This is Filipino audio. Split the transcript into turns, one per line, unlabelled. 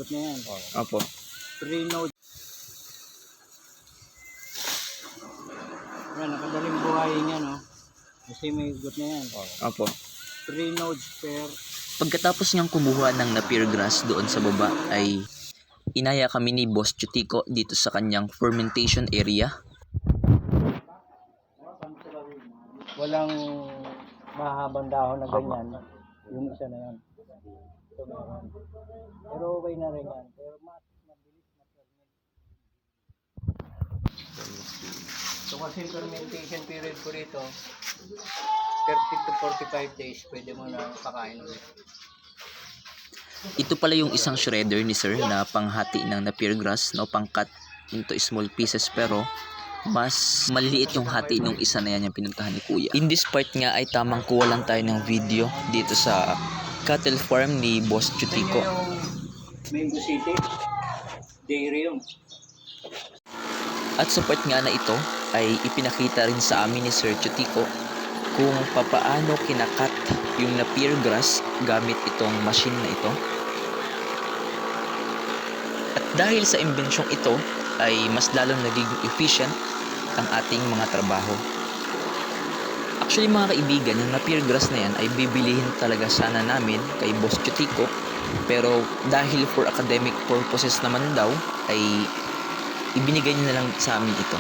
ikot na yan.
Opo.
3 nodes. Yan, nakadaling buhayin yan, no? Kasi may ikot na yan.
Opo.
3 nodes per.
Pagkatapos niyang kumuha ng napier grass doon sa baba ay inaya kami ni Boss Chutico dito sa kanyang fermentation area.
Walang mahabang dahon na ganyan. Yung isa na yan. Ito meron. Pero okay na rin yan. Pero mas mabilis ma-ferment. So kasi fermentation period ko rito 30 to 45 days pwede mo na pakain ulit.
Ito pala yung isang shredder ni Sir na panghati ng napier grass, no, pang-cut into small pieces, pero mas maliliit yung hati nung isa na yan yung pinuntahan ni Kuya. In this part nga ay tamang kuha lang tayo ng video dito sa cattle farm ni Boss Chutico.
Mango City, dairy yun.
At sa part nga na ito ay ipinakita rin sa amin ni Sir Chutico kung papaano kinakat yung napier grass gamit itong machine na ito. At dahil sa imbensyong ito ay mas lalong nagiging efficient ang ating mga trabaho. Actually mga kaibigan, yung napier grass na yan ay bibilihin talaga sana namin kay Boss Chutico, pero dahil for academic purposes naman daw ay ibinigay niya na lang sa amin ito.